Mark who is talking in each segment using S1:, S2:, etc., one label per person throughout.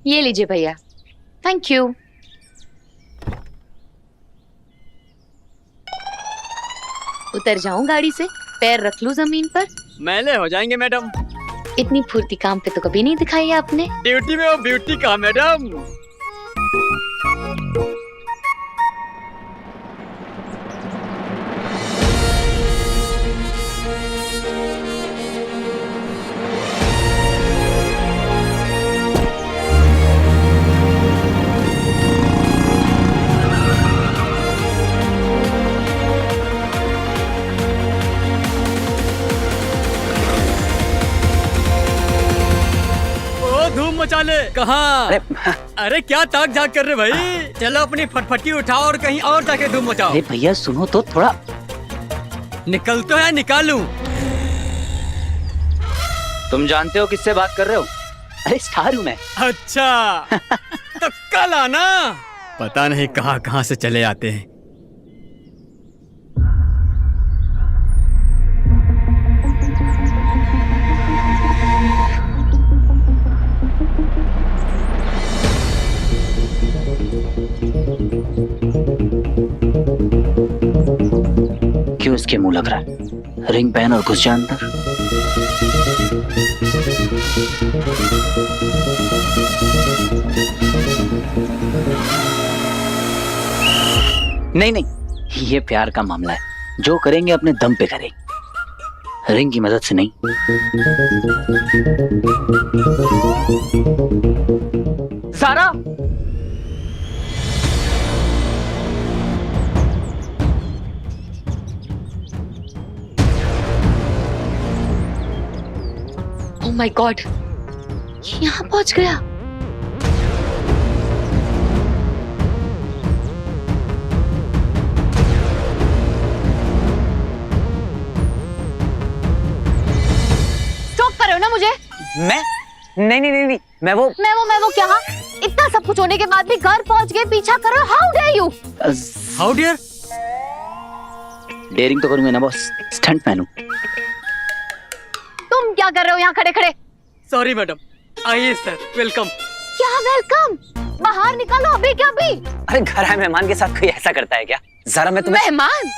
S1: ये लीजिए भैया। Thank you. उतर जाऊं गाड़ी से, पैर रख लूं जमीन पर?
S2: मैले हो जाएंगे मैडम।
S1: इतनी फुर्ती काम पे तो कभी नहीं दिखाई आपने।
S2: ड्यूटी में वो ब्यूटी कहाँ मैडम। धूम मचा ले। कहाँ? अरे क्या ताक झाक कर रहे भाई। चलो अपनी फटफटी उठाओ और कहीं और जाके धूम मचाओ।
S3: अरे भैया सुनो तो थोड़ा।
S2: निकल तो है, निकालूं?
S3: तुम जानते हो किससे बात कर रहे हो? अरे स्टार हूँ मैं।
S2: अच्छा तो कल आना। पता नहीं कहाँ कहाँ से चले आते हैं।
S3: क्यों इसके मुंह लग रहा है? रिंग पहन और घुस जा अंदर। नहीं नहीं, ये प्यार का मामला है, जो करेंगे अपने दम पे करेंगे, रिंग की मदद से नहीं। सारा
S1: ओह माय गॉड, यहाँ पहुंच गया। स्टॉप कर रहे हो ना मुझे?
S3: मैं नहीं, मैं वो
S1: क्या? इतना सब कुछ होने के बाद भी घर पहुंच गए, पीछा कर रहे हो? How dare you?
S2: How dear?
S3: Daring तो करूंगा ना बॉस, स्टंट मैन हूं।
S1: तुम क्या कर रहे हो यहाँ खड़े खड़े?
S2: Sorry madam. आइए सर, वेलकम।
S1: क्या वेलकम? बाहर निकालो अभी क्या अभी।
S3: अरे घर आए मेहमान के साथ कोई ऐसा करता है क्या? जरा मैं तुम्हें।
S1: मेहमान?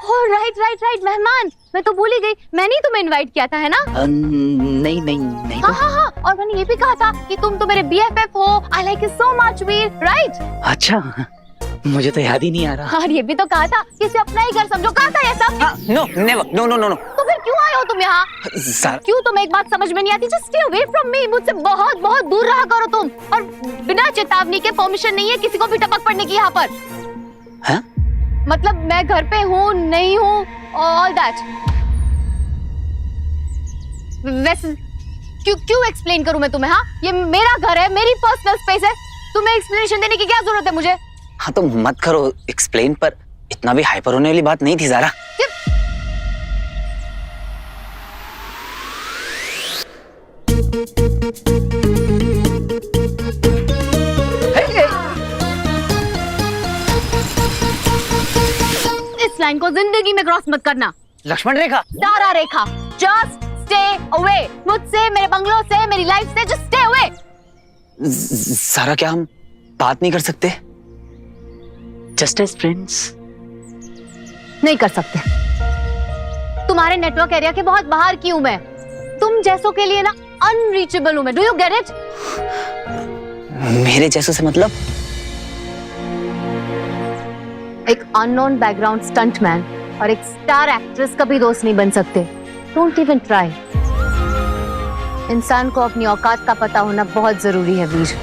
S1: ओह राइट मेहमान। मैं तो भूल ही गई, मैंने ही तुम्हें इनवाइट किया था, है ना?
S3: नहीं
S1: हाँ, और मैंने ये भी कहा था कि तुम तो मेरे BFF हो। I like you so much, Veer, right?
S3: अच्छा, मुझे तो याद ही नहीं आ रहा।
S1: और ये भी तो कहा था कि इसे अपना ही घर समझो। कहा था ये सब?
S3: No never, no.
S1: तो फिर क्यों आए हो तुम यहाँ? क्यों तुम्हें एक बात समझ में नहीं आती? Just stay away from me। मुझसे बहुत बहुत दूर रहा करो तुम। और बिना चेतावनी के परमिशन नहीं है किसी को भी टपक पड़ने की यहाँ पर।
S3: हाँ?
S1: मतलब मैं घर पे हूँ नहीं हूँ, ऑल दैट। वैसे क्यों एक्सप्लेन करूँ मैं तुम्हें? हाँ, ये मेरा घर है, मेरी पर्सनल स्पेस है। तुम्हें एक्सप्लेनेशन देने की क्या जरूरत है मुझे?
S3: हाँ तो मत करो एक्सप्लेन, पर इतना भी हाइपर होने वाली बात नहीं थी ज़ारा।
S1: इस लाइन को जिंदगी में क्रॉस मत करना।
S3: लक्ष्मण रेखा,
S1: सारा रेखा, जस्ट स्टे अवे मुझसे, मेरे बंगलों से, मेरी लाइफ से। Just stay away.
S3: सारा क्या हम बात नहीं कर सकते? Just as friends.
S1: नहीं कर सकते। तुम्हारे नेटवर्क एरिया के बहुत बाहर की हूं मैं। तुम जैसों के लिए ना अनरीचेबल हूं मैं। Do you get it?
S3: मेरे जैसों से मतलब?
S1: एक अननोन बैकग्राउंड स्टंटमैन और एक स्टार एक्ट्रेस कभी दोस्त नहीं बन सकते। Don't even try. इंसान को अपनी औकात का पता होना बहुत जरूरी है वीर।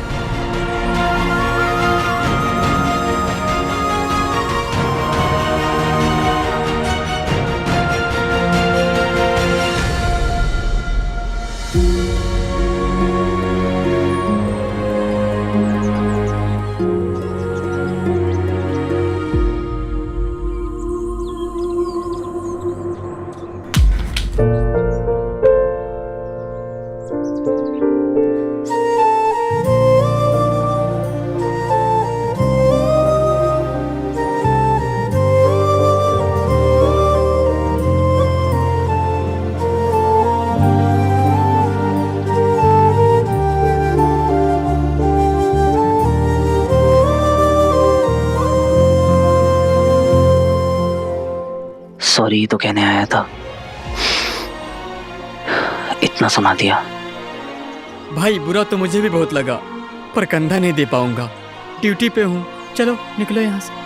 S3: सॉरी तो कहने आया था, इतना सुना दिया।
S2: भाई बुरा तो मुझे भी बहुत लगा, पर कंधा नहीं दे पाऊंगा, ड्यूटी पे हूँ। चलो निकलो यहाँ से।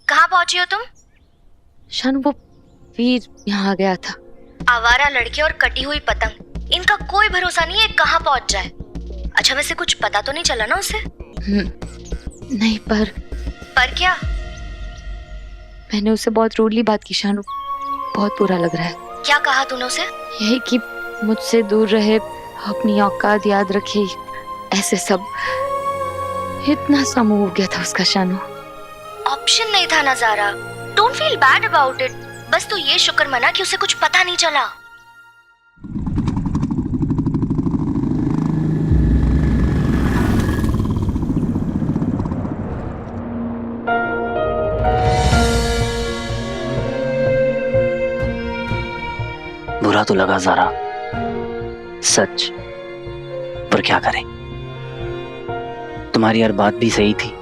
S4: कहाँ पहुंची हो तुम?
S1: शानू, वो वीर यहाँ आ गया था।
S4: आवारा लड़के और कटी हुई पतंग, इनका कोई भरोसा नहीं है कहाँ पहुंच जाए। अच्छा वैसे कुछ पता तो नहीं चला ना उसे?
S1: नहीं, पर
S4: क्या?
S1: मैंने उससे बहुत रूडली बात की शानू, बहुत बुरा लग रहा है।
S4: क्या कहा तूने उसे?
S1: यही कि मुझसे दूर रहे, अपनी औकात याद रखे, ऐसे सब। इतना सा मुंह हो गया था उसका शानू।
S4: ऑप्शन नहीं था नजारा। Don't feel bad about it. बस तू ये शुक्र मना कि उसे कुछ पता नहीं चला।
S3: बुरा तो लगा ज़ारा, सच, पर क्या करें। तुम्हारी हर बात भी सही थी।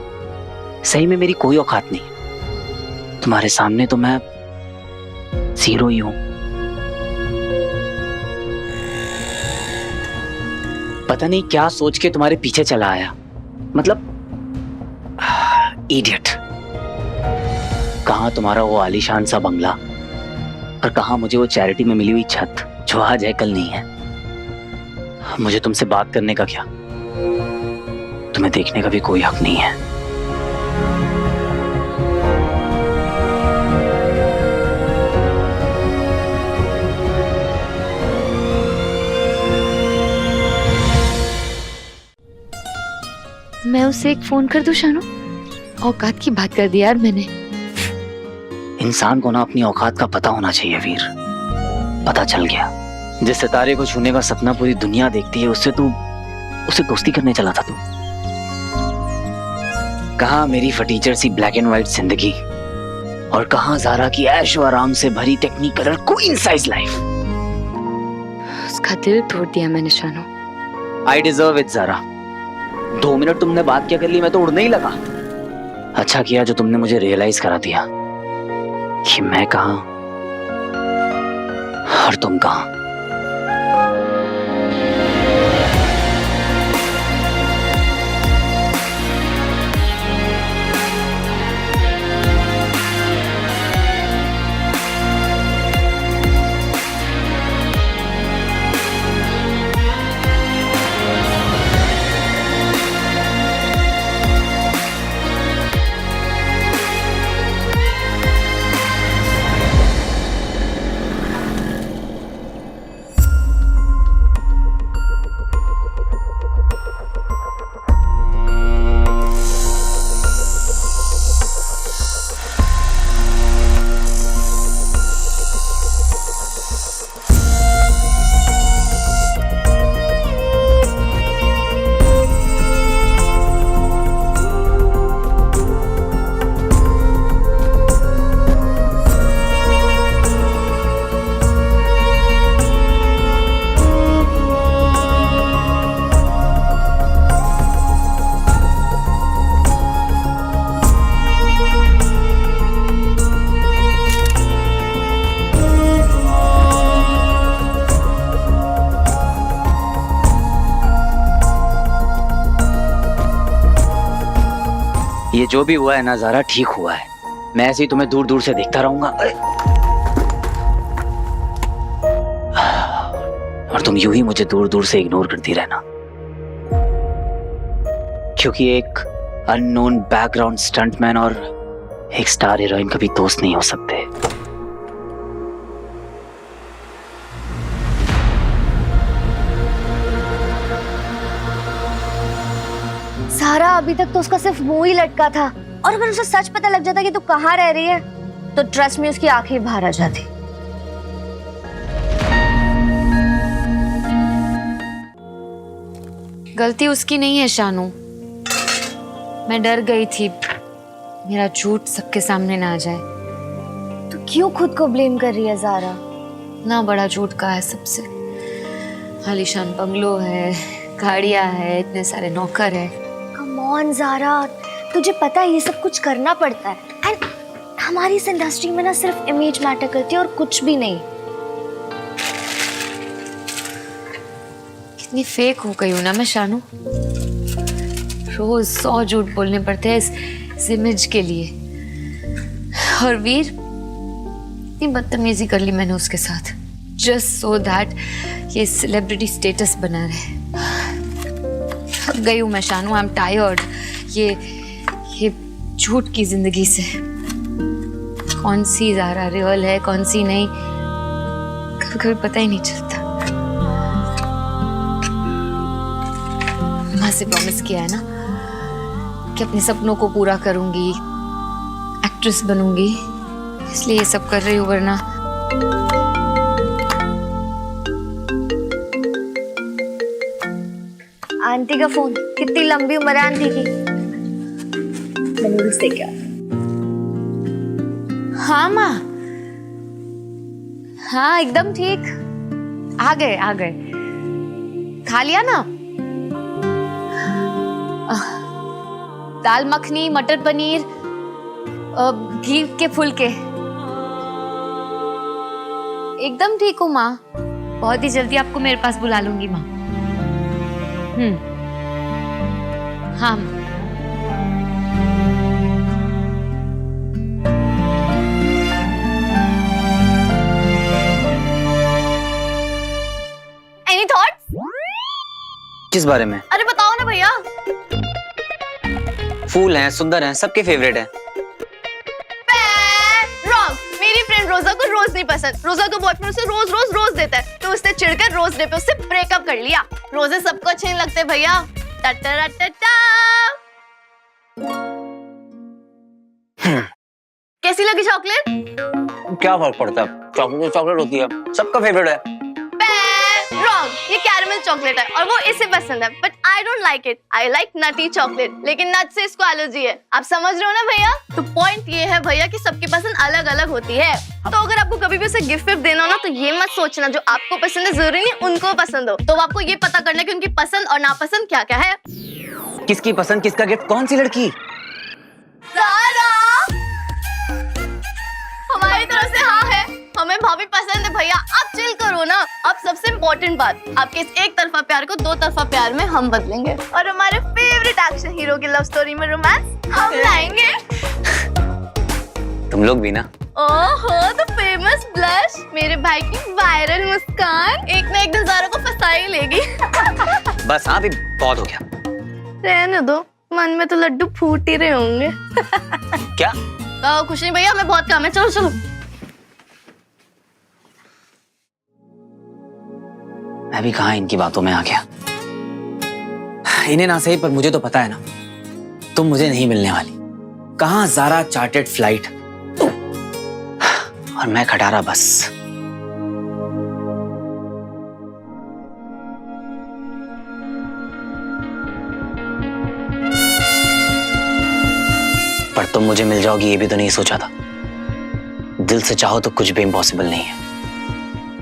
S3: सही में मेरी कोई औकात नहीं। तुम्हारे सामने तो मैं जीरो ही हूं। पता नहीं क्या सोच के तुम्हारे पीछे चला आया। मतलब इडियट। कहां तुम्हारा वो आलीशान सा बंगला, और कहां मुझे वो चैरिटी में मिली हुई छत जो आज है कल नहीं है। मुझे तुमसे बात करने का क्या, तुम्हें देखने का भी कोई हक नहीं है।
S1: मैं उसे एक फोन कर दूं शानू? औकात की बात कर दी यार मैंने।
S3: इंसान को ना अपनी औकात का पता होना चाहिए वीर। पता चल गया। जिस सितारे को छूने का सपना पूरी दुनिया देखती है, उससे दोस्ती करने चला था तू। कहां मेरी फटीचर सी ब्लैक एंड व्हाइट जिंदगी, और कहां ज़ारा की ऐशो आराम से भरी टेक्निकल क्वीन साइज लाइफ।
S1: उसका दिल तोड़ दिया मैंने Shanu.
S3: I deserve it Zara. 2 minute तुमने बात क्या कर ली, मैं तो उड़ने ही लगा। अच्छा किया जो तुमने मुझे रियलाइज करा दिया कि मैं कहां और तुम कहां। ये जो भी हुआ है ना ज़ारा, ठीक हुआ है। मैं ऐसे ही तुम्हें दूर दूर से देखता रहूंगा, और तुम यूं ही मुझे दूर दूर से इग्नोर करती रहना, क्योंकि एक अननोन बैकग्राउंड स्टंटमैन और एक स्टार हीरोइन कभी दोस्त नहीं हो सकते।
S4: सारा अभी तक तो उसका सिर्फ मुंह ही लटका था, और अगर उसे सच पता लग जाता कि तू कहाँ रह रही है तो ट्रस्ट में उसकी आंखें बाहर आ जाती।
S1: गलती उसकी नहीं है शानू, मैं डर गई थी मेरा झूठ सबके सामने ना आ जाए।
S4: तू क्यों खुद को ब्लेम कर रही है ज़ारा?
S1: ना बड़ा झूठ कहा है सबसे, आलीशान बंगलो है, गाड़ियां है, इतने सारे नौकर है।
S4: कम ऑन ज़ारा, तुझे पता है ये सब कुछ करना पड़ता है, एंड हमारी इस इंडस्ट्री में ना सिर्फ इमेज मैटर करती है और कुछ भी नहीं।
S1: कितनी फेक हो गई हूं ना मैं शानू, रोज 100 झूठ बोलने पड़ते हैं इस इमेज के लिए। और वीर, इतनी बदतमीजी कर ली मैंने उसके साथ जस्ट सो दैट ये सेलिब्रिटी स्टेटस बना रहे। थक गई हूं मैं शानू, आई एम टायर्ड ये झूठ की जिंदगी से। कौन सी ज़ारा रियल है कौन सी नहीं, कभी कभी पता ही नहीं चलता। माँ से प्रॉमिस किया है ना कि अपने सपनों को पूरा करूंगी, एक्ट्रेस बनूंगी, इसलिए ये सब कर रही हूँ, वरना
S4: आंटी का फोन, कितनी लंबी उम्र है आंटी की। नूडल्स क्या?
S1: हाँ माँ, हाँ एकदम ठीक, आ गए खा लिया ना? दाल मखनी, मटर पनीर, घी के फुलके, एकदम ठीक हूँ माँ। बहुत ही जल्दी आपको मेरे पास बुला लूंगी माँ। हाँ माँ।
S4: Any thoughts?
S3: किस बारे में?
S4: अरे बताओ ना भैया।
S3: फूल हैं, सुंदर हैं, सबके फेवरेट हैं।
S5: रॉन्ग। मेरी फ्रेंड रोजा को रोज नहीं पसंद। रोजा का बॉयफ्रेंड उसे रोज देता है, तो उसने चिढ़कर रोज डे पे उससे ब्रेकअप कर लिया। रोजे सबको अच्छे नहीं लगते भैया। कैसी लगी चॉकलेट?
S3: क्या फर्क पड़ता है, चॉकलेट चॉकलेट होती है, सबका फेवरेट है।
S5: रॉन्ग, ये कैरमल चॉकलेट है और वो इसे पसंद है, but I don't like it. I like nutty chocolate, लेकिन नट से इसको एलर्जी है। आप समझ रहे हो ना भैया? तो पॉइंट ये है भैया कि सबकी पसंद अलग अलग होती है। तो अगर आपको कभी भी उसे गिफ्ट देना हो ना, तो ये मत सोचना जो आपको पसंद है जरूरी नहीं उनको पसंद हो। तो आपको ये पता करना कि उनकी पसंद और नापसंद क्या क्या है।
S3: किसकी पसंद, किसका गिफ्ट, कौन सी लड़की?
S5: ज़ारा, हमारी तरफ से हाँ है, हमें भाभी पसंद है भैया। आप चिल करो ना। अब सबसे इम्पोर्टेंट बात, आपके इस एक तरफा प्यार को 2 तरफा प्यार में हम बदलेंगे, और हमारे फेवरेट एक्शन हीरो की लव स्टोरी में रोमांस हम लाएंगे।
S3: तुम लोग भी ना।
S5: ओहो, द फेमस ब्लश, मेरे भाई की वायरल मुस्कान एक ना एक दिन ज़ारा को फंसा ही लेगी।
S3: बस हाँ, अभी बहुत हो गया।
S5: रहने दो, मन में तो लड्डू फूट ही रहे होंगे।
S3: क्या?
S5: कुछ नहीं भैया, हमें बहुत काम है, चलो चलो।
S3: मैं भी कहाँ इनकी बातों में आ गया। इन्हें ना सही, पर मुझे तो पता है ना, तुम मुझे नहीं मिलने वाली। कहाँ ज़ारा चार्टेड फ्लाइट और मैं खटारा बस। पर तुम मुझे मिल जाओगी ये भी तो नहीं सोचा था। दिल से चाहो तो कुछ भी इम्पॉसिबल नहीं है।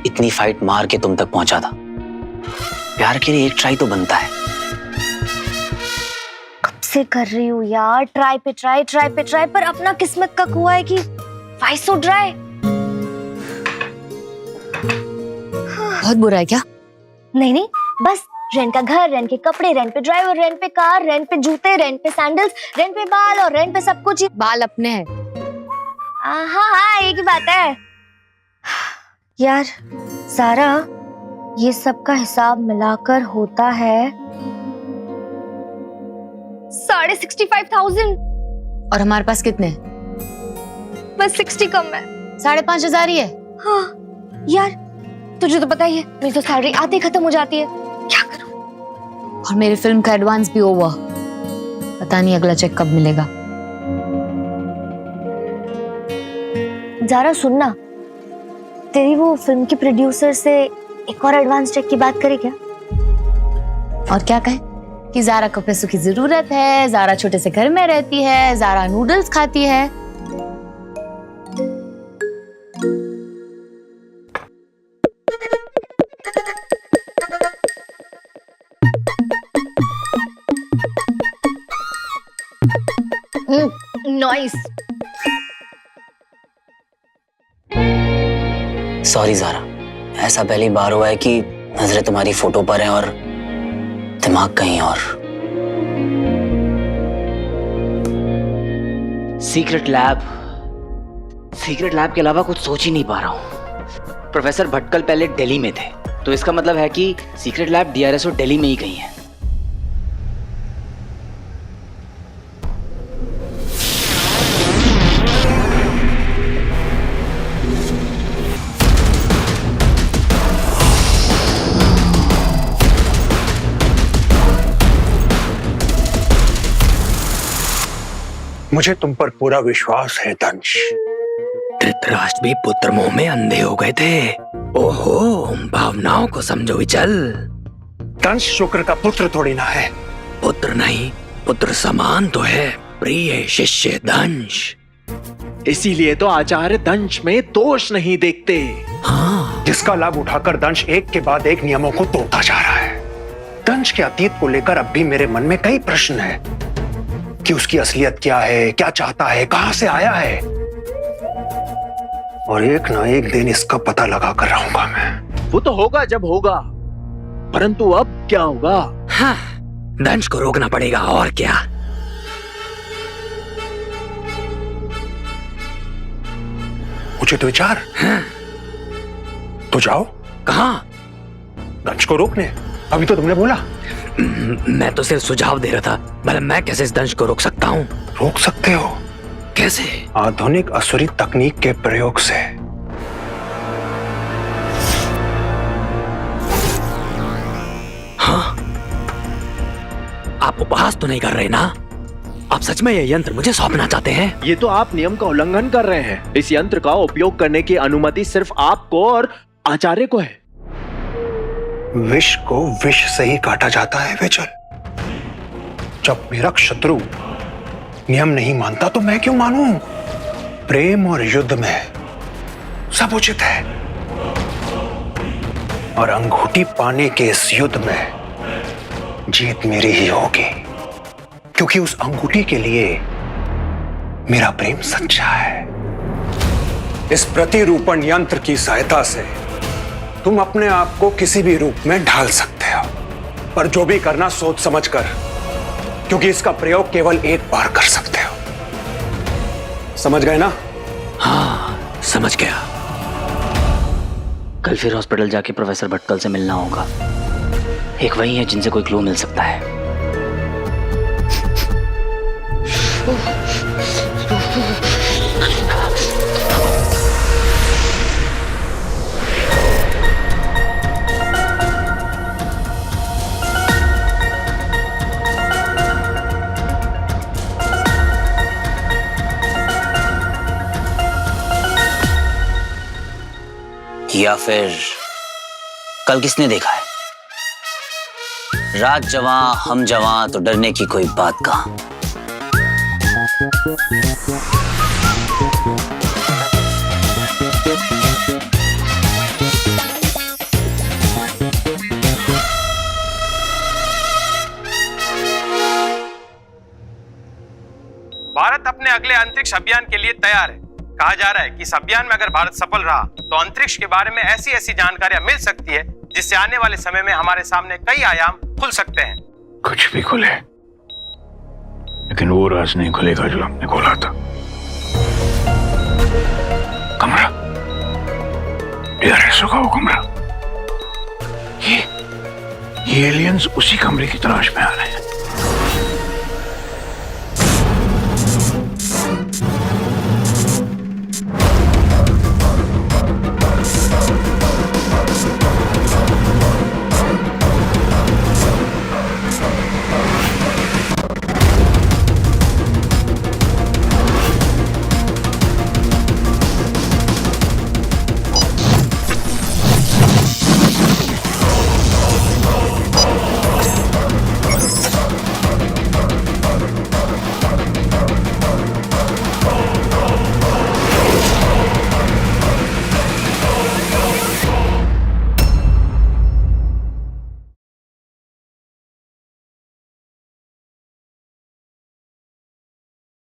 S3: इतनी फाइट मार के तुम तक पहुंचा था। प्यार के लिए एक ट्राई तो बनता है।
S4: कब से कर रही हूँ यार, ट्राई पे ट्राई, पर अपना किस्मत का कुआ है कि वाई सो ड्राई।
S1: बहुत बुरा है क्या?
S4: नहीं, बस रेंट का घर, रेंट के कपड़े, रेंट पे ड्राइवर, रेंट पे कार, रेंट पे जूते, रेंट पे सैंडल्स, रेंट पे बाल और रेंट पे सब कुछ।
S1: बाल अपने हैं।
S4: हाँ, एक ही बात है यार। सारा, ये सब का हिसाब मिलाकर होता है 65,500।
S1: और हमारे पास कितने?
S4: बस 60 कम है।
S1: 5,500 ही है।
S4: हाँ यार, तुझे तो पता ही है मेरी तो सैलरी आते ही खत्म हो जाती है। क्या करूं?
S1: और मेरी फिल्म का एडवांस भी ओवर। पता नहीं अगला चेक कब मिलेगा।
S4: ज़ारा सुनना, तेरी वो फिल्म की प्रोड्यूसर से एक और एडवांस चेक की बात करे क्या?
S1: और क्या कहे कि ज़ारा को पैसों की जरूरत है, ज़ारा छोटे से घर में रहती है, ज़ारा नूडल्स खाती है। नॉइस।
S3: सॉरी ज़ारा, ऐसा पहली बार हुआ है कि नजरें तुम्हारी फोटो पर हैं और दिमाग कहीं और। सीक्रेट लैब के अलावा कुछ सोच ही नहीं पा रहा हूँ। प्रोफेसर भटकल पहले दिल्ली में थे, तो इसका मतलब है कि सीक्रेट लैब डीआरएसओ दिल्ली में ही कहीं है।
S6: मुझे तुम पर पूरा विश्वास है दंश।
S7: धृतराष्ट्र भी पुत्र मोह में अंधे हो गए थे। ओहो, भावनाओं को समझो विचल।
S6: दंश शुक्र का पुत्र थोड़ी ना है।
S7: पुत्र नहीं, पुत्र समान तो है, प्रिय शिष्य दंश।
S8: इसीलिए तो आचार्य दंश में दोष नहीं देखते।
S7: हाँ,
S6: जिसका लाभ उठाकर दंश एक के बाद एक नियमों को तोड़ता जा रहा है। दंश के अतीत को लेकर अब भी मेरे मन में कई प्रश्न हैं कि उसकी असलियत क्या है, क्या चाहता है, कहां से आया है, और एक ना एक दिन इसका पता लगा कर रहूंगा मैं।
S8: वो तो होगा जब होगा, परंतु अब क्या होगा?
S7: हाँ, दंश को रोकना पड़ेगा और क्या।
S6: उचित विचार।
S7: हाँ।
S6: तो जाओ।
S7: कहाँ?
S6: दंश को रोकने। अभी तो तुमने बोला।
S7: मैं तो सिर्फ सुझाव दे रहा था। भला मैं कैसे इस दंश को रोक सकता हूँ?
S6: रोक सकते हो।
S7: कैसे?
S6: आधुनिक असुरी तकनीक के प्रयोग से।
S7: हाँ? आप उपहास तो नहीं कर रहे ना? आप सच में ये यंत्र मुझे सौंपना चाहते हैं?
S8: ये तो आप नियम का उल्लंघन कर रहे हैं। इस यंत्र का उपयोग करने की अनुमति सिर्फ आपको और आचार्य को है।
S6: विष को विष से ही काटा जाता है विचल। जब मेरा शत्रु नियम नहीं मानता तो मैं क्यों मानूं? प्रेम और युद्ध में सब उचित है, और अंगूठी पाने के इस युद्ध में जीत मेरी ही होगी, क्योंकि उस अंगूठी के लिए मेरा प्रेम सच्चा है। इस प्रतिरूपण यंत्र की सहायता से तुम अपने आप को किसी भी रूप में ढाल सकते हो, पर जो भी करना सोच समझ कर, क्योंकि इसका प्रयोग केवल एक बार कर सकते हो। समझ गए ना?
S7: हाँ, समझ गया।
S3: कल फिर हॉस्पिटल जाके प्रोफेसर भटकल से मिलना होगा। एक वही है जिनसे कोई क्लू मिल सकता है। या फिर कल किसने देखा है? रात जवां हम जवां तो डरने की कोई बात कहां।
S9: भारत अपने अगले अंतरिक्ष अभियान के लिए तैयार है। कहा जा रहा है कि इस अभियान में अगर भारत सफल रहा तो अंतरिक्ष के बारे में ऐसी ऐसी जानकारियां मिल सकती है जिससे आने वाले समय में हमारे सामने कई आयाम खुल सकते हैं।
S6: कुछ भी खुले, लेकिन वो राज नहीं खुलेगा जो हमने खोला था। कमरा, डीआरएसओ का वो कमरा, ये एलियंस उसी कमरे की तलाश में आ रहे हैं।